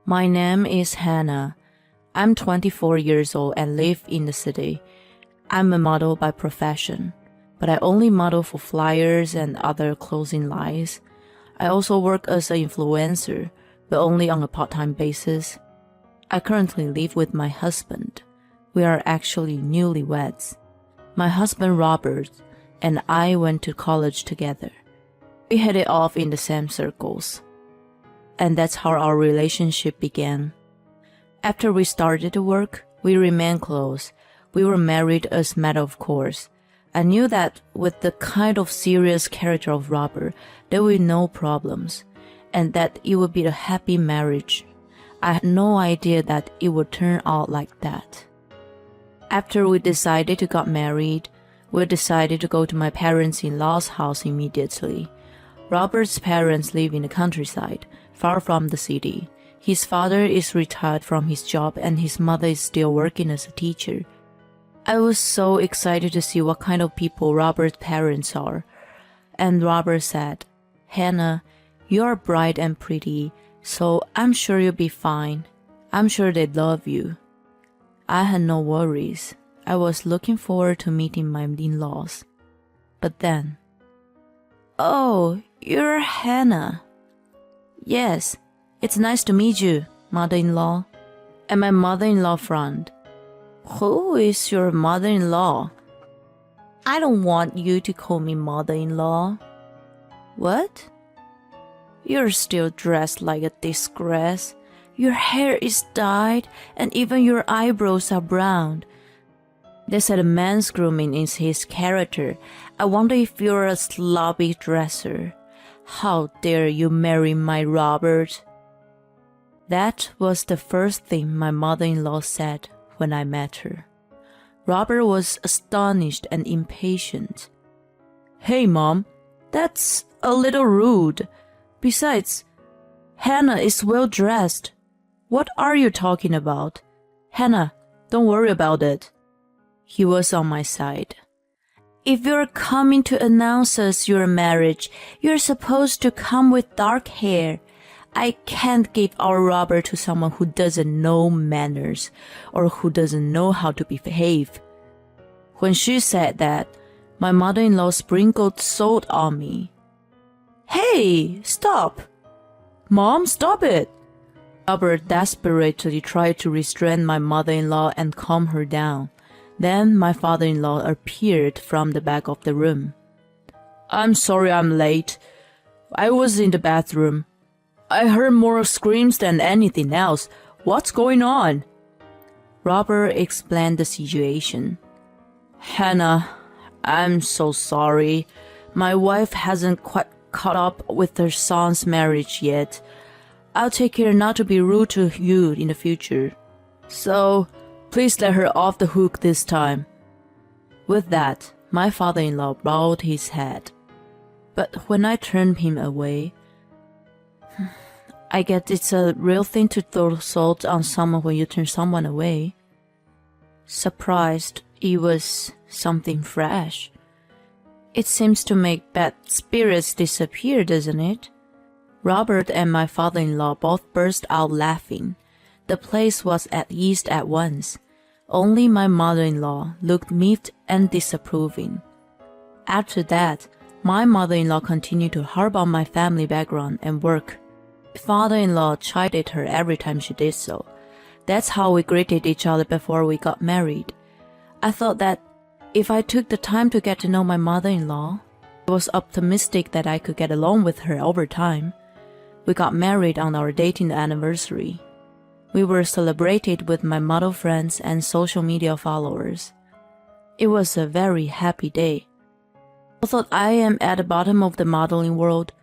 My name is Hannah. I'm 24 years old and live in the city. I'm a model by profession, but I only model for flyers and other clothing lines. I also work as an influencer, but only on a part-time basis. I currently live with my husband. We are actually newlyweds. My husband Robert and I went to college together. We hit it off in the same circles. And that's how our relationship began. After we started to work, we remained close. We were married as a matter of course. I knew that with the kind of serious character of Robert, there would be no problems, and that it would be a happy marriage. I had no idea that it would turn out like that. After we decided to get married, we decided to go to my parents-in-law's house immediately. Robert's parents live in the countryside, far from the city. His father is retired from his job and his mother is still working as a teacher. I was so excited to see what kind of people Robert's parents are. And Robert said, "Hannah, you are bright and pretty, so I'm sure you'll be fine. I'm sure they love you." I had no worries. I was looking forward to meeting my in-laws. But then, "Oh, you're Hannah." "Yes, it's nice to meet you, mother-in-law." And my mother-in-law frowned. "Who is your mother-in-law?" "I don't want you to call me mother-in-law." "What?" "You're still dressed like a disgrace. Your hair is dyed and even your eyebrows are brown. They said a man's grooming is his character. I wonder if you're a sloppy dresser. How dare you marry my Robert?" That was the first thing my mother-in-law said when I met her. Robert was astonished and impatient. "Hey, Mom, that's a little rude. Besides, Hannah is well dressed. What are you talking about? Hannah, don't worry about it." He was on my side. "If you're coming to announce us your marriage, you're supposed to come with dark hair. I can't give our Robert to someone who doesn't know manners or who doesn't know how to behave." When she said that, my mother-in-law sprinkled salt on me. "Hey, stop! Mom, stop it!" Robert desperately tried to restrain my mother-in-law and calm her down. Then my father-in-law appeared from the back of the room. "I'm sorry I'm late. I was in the bathroom. I heard more screams than anything else. What's going on?" Robert explained the situation. "Hannah, I'm so sorry. My wife hasn't quite caught up with her son's marriage yet. I'll take care not to be rude to you in the future. So, please let her off the hook this time." With that, my father-in-law bowed his head. But when I turned him away, I guess it's a real thing to throw salt on someone when you turn someone away. Surprised, it was something fresh. It seems to make bad spirits disappear, doesn't it? Robert and my father-in-law both burst out laughing. The place was at ease at once. Only my mother-in-law looked miffed and disapproving. After that, my mother-in-law continued to harp on my family background and work. Father-in-law chided her every time she did so. That's how we greeted each other before we got married. I thought that if I took the time to get to know my mother-in-law, I was optimistic that I could get along with her over time. We got married on our dating anniversary. We were celebrated with my model friends and social media followers. It was a very happy day. Although I am at the bottom of the modeling world,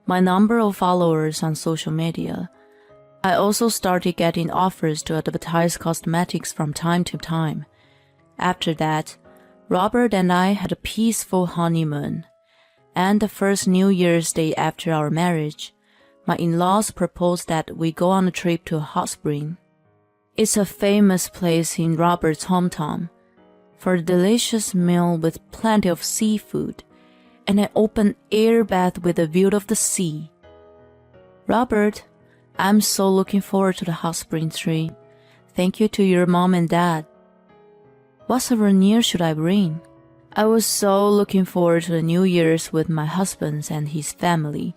my number of followers on social media, I also started getting offers to advertise cosmetics from time to time. After that, Robert and I had a peaceful honeymoon. And the first New Year's Day after our marriage, my in-laws proposed that we go on a trip to a hot spring. It's a famous place in Robert's hometown for a delicious meal with plenty of seafood and an open air bath with a view of the sea. Robert, I'm so looking forward to the hot spring tree. Thank you to your mom and dad. What souvenir should I bring? I was so looking forward to the New Year's with my husband and his family.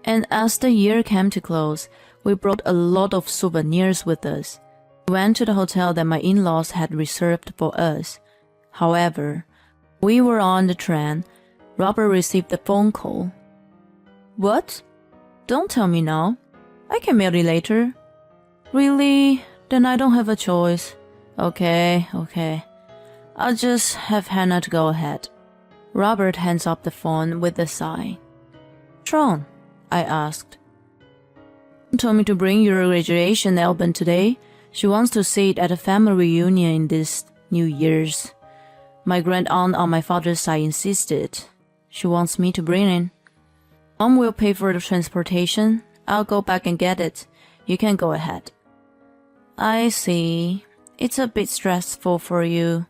And as the year came to close, we brought a lot of souvenirs with us. We went to the hotel that my in-laws had reserved for us. However, we were on the train. Robert received a phone call. What? Don't tell me now. I can mail it later. Really? Then I don't have a choice. Okay. I'll just have Hannah to go ahead. Robert hands up the phone with a sigh. Tron, I asked. Told me to bring your graduation album today. She wants to see it at a family reunion in this New Year's. My grand aunt on my father's side insisted. She wants me to bring it. Mom will pay for the transportation. I'll go back and get it. You can go ahead. I see. It's a bit stressful for you.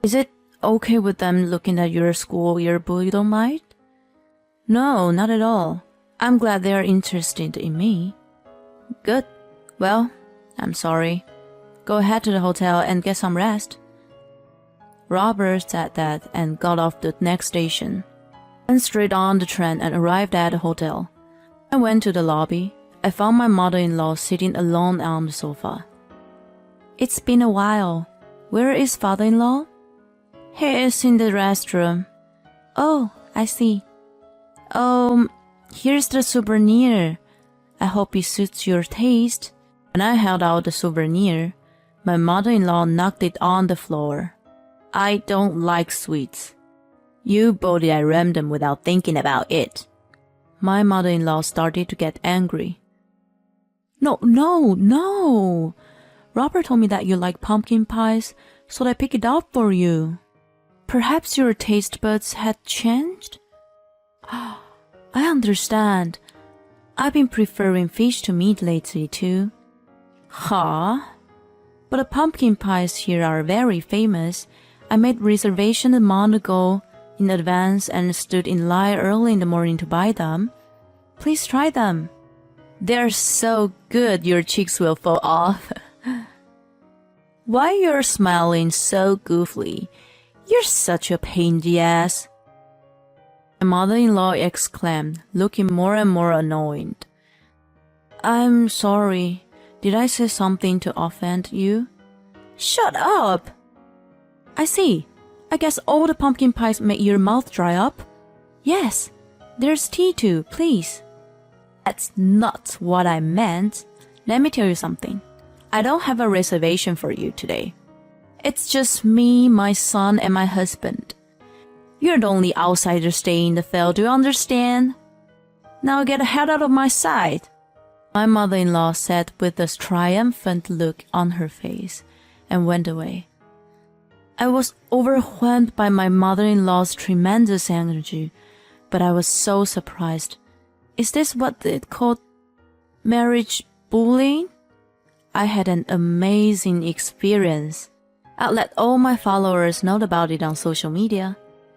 Is it okay with them looking at your school yearbook, you don't mind? No, not at all. I'm glad they are interested in me. Good. Well, I'm sorry. Go ahead to the hotel and get some rest. Robert said that and got off the next station. Went straight on the train and arrived at the hotel. I went to the lobby. I found my mother-in-law sitting alone on the sofa. It's been a while. Where is father-in-law? He is in the restroom. Oh, I see. Here's the souvenir. I hope it suits your taste. When I held out the souvenir, my mother-in-law knocked it on the floor. I don't like sweets. You bought it at random without thinking about it. My mother-in-law started to get angry. No. Robert told me that you like pumpkin pies, so I picked it up for you. Perhaps your taste buds had changed? I understand. I've been preferring fish to meat lately too. Huh? But the pumpkin pies here are very famous. I made reservation a month ago in advance and stood in line early in the morning to buy them. Please try them. They're so good your cheeks will fall off. Why you're smiling so goofily? You're such a pain in the ass. My mother-in-law exclaimed, looking more and more annoyed. I'm sorry. Did I say something to offend you? Shut up! I see. I guess all the pumpkin pies make your mouth dry up. Yes, there's tea too, please. That's not what I meant. Let me tell you something. I don't have a reservation for you today. It's just me, my son, and my husband. You're the only outsider staying in the field, do you understand? Now get the hell out of my sight. My mother-in-law said with a triumphant look on her face and went away. I was overwhelmed by my mother-in-law's tremendous energy, but I was so surprised. Is this what they call marriage bullying? I had an amazing experience. I let all my followers know about it on social media.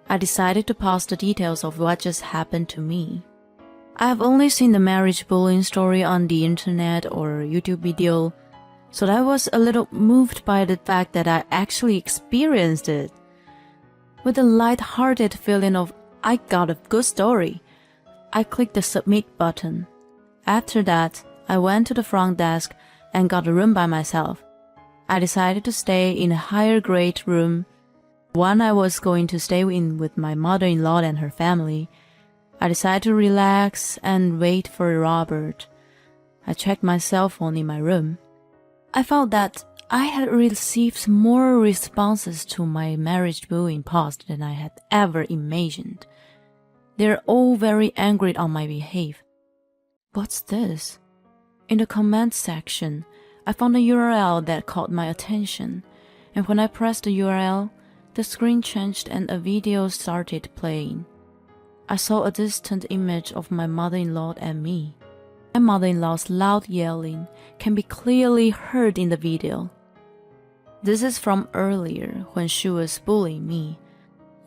I decided to post the details of what just happened to me. I have only seen the marriage bullying story on the internet or YouTube video, so I was a little moved by the fact that I actually experienced it. With a light-hearted feeling of, I got a good story, I clicked the submit button. After that, I went to the front desk and got a room by myself. I decided to stay in a higher grade room, one I was going to stay in with my mother-in-law and her family. I decided to relax and wait for Robert. I checked my cell phone in my room. I found that I had received more responses to my marriage bullying post than I had ever imagined. They're all very angry on my behavior. What's this? In the comment section, I found a URL that caught my attention, and when I pressed the URL, the screen changed and a video started playing. I saw a distant image of my mother-in-law and me. My mother-in-law's loud yelling can be clearly heard in the video. This is from earlier when she was bullying me.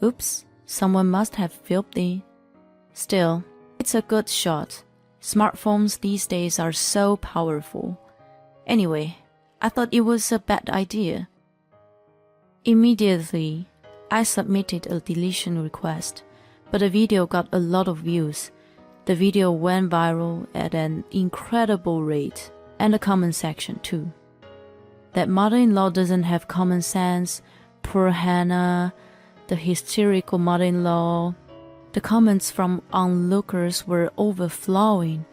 Oops, someone must have filmed it. Still, it's a good shot. Smartphones these days are so powerful. Anyway, I thought it was a bad idea. Immediately, I submitted a deletion request, but the video got a lot of views. The video went viral at an incredible rate, and the comment section too. That mother-in-law doesn't have common sense, poor Hannah, the hysterical mother-in-law. The comments from onlookers were overflowing,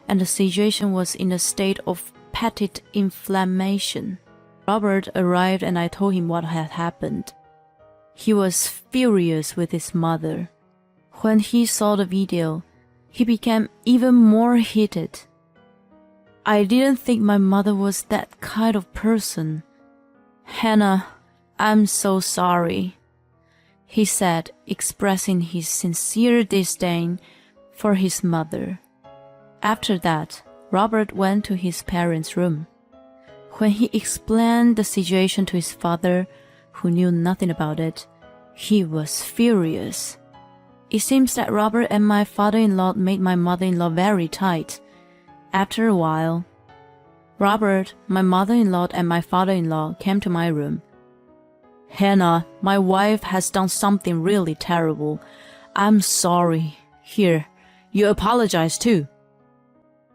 and the situation was in a state of petit inflammation. Robert arrived and I told him what had happened. He was furious with his mother. When he saw the video, he became even more heated. I didn't think my mother was that kind of person. Hannah, I'm so sorry, he said, expressing his sincere disdain for his mother. After that, Robert went to his parents' room. When he explained the situation to his father, who knew nothing about it, he was furious. It seems that Robert and my father-in-law made my mother-in-law very tight. After a while, Robert, my mother-in-law, and my father-in-law came to my room. Hannah, my wife has done something really terrible. I'm sorry. Here, you apologize too.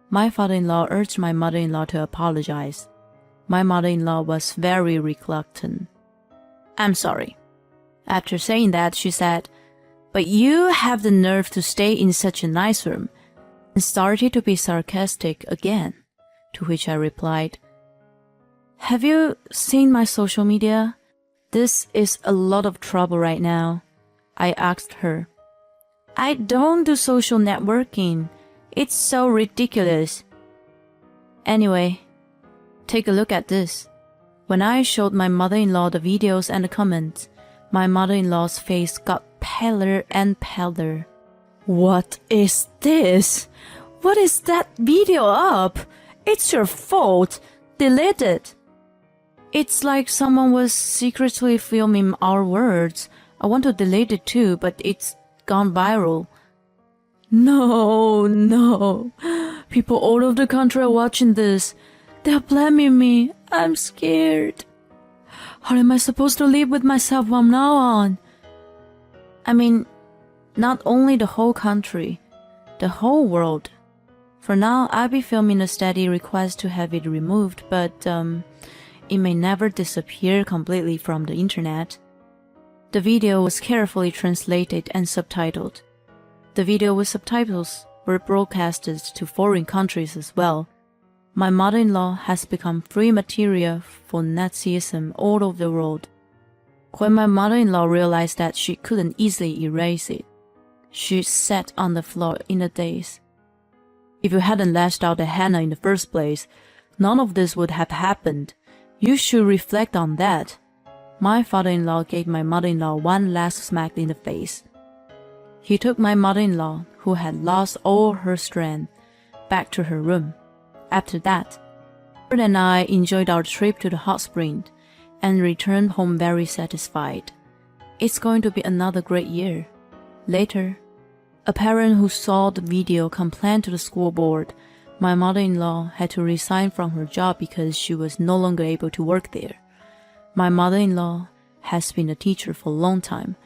My father-in-law urged my mother-in-law to apologize. My mother-in-law was very reluctant. I'm sorry. After saying that, she said, but you have the nerve to stay in such a nice room, and started to be sarcastic again, to which I replied, have you seen my social media? This is a lot of trouble right now. I asked her. I don't do social networking. It's so ridiculous. Anyway, take a look at this. When I showed my mother-in-law the videos and the comments, my mother-in-law's face got paler and paler. What is this? What is that video up? It's your fault. Delete it. It's like someone was secretly filming our words. I want to delete it too, but it's gone viral. No. People all over the country are watching this. They're blaming me. I'm scared. How am I supposed to live with myself from now on? I mean, not only the whole country, the whole world. For now, I'll be filming a steady request to have it removed, but it may never disappear completely from the internet. The video was carefully translated and subtitled. The video with subtitles were broadcasted to foreign countries as well. My mother-in-law has become free material for Nazism all over the world. When my mother-in-law realized that she couldn't easily erase it, she sat on the floor in a daze. If you hadn't lashed out at Hannah in the first place, none of this would have happened. You should reflect on that. My father-in-law gave my mother-in-law one last smack in the face. He took my mother-in-law, who had lost all her strength, back to her room. After that, Robert and I enjoyed our trip to the hot spring and returned home very satisfied. It's going to be another great year. Later, a parent who saw the video complained to the school board. My mother-in-law had to resign from her job because she was no longer able to work there. My mother-in-law has been a teacher for a long time.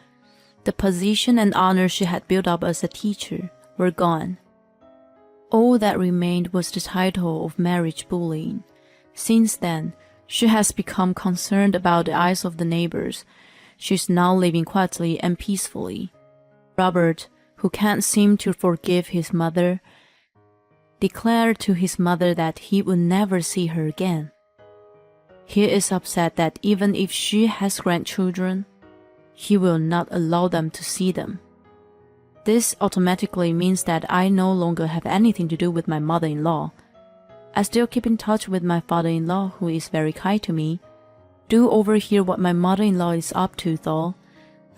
The position and honor she had built up as a teacher were gone. All that remained was the title of marriage bullying. Since then, she has become concerned about the eyes of the neighbors. She's now living quietly and peacefully. Robert, who can't seem to forgive his mother, declared to his mother that he would never see her again. He is upset that even if she has grandchildren, he will not allow them to see them. This automatically means that I no longer have anything to do with my mother-in-law. I still keep in touch with my father-in-law, who is very kind to me. Do overhear what my mother-in-law is up to, though.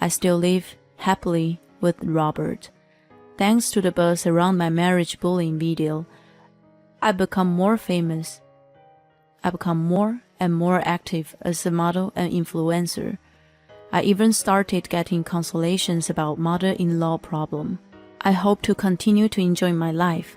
I still live happily with Robert. Thanks to the buzz around my marriage bullying video, I become more famous. I become more and more active as a model and influencer. I even started getting consolations about mother-in-law problem. I hope to continue to enjoy my life.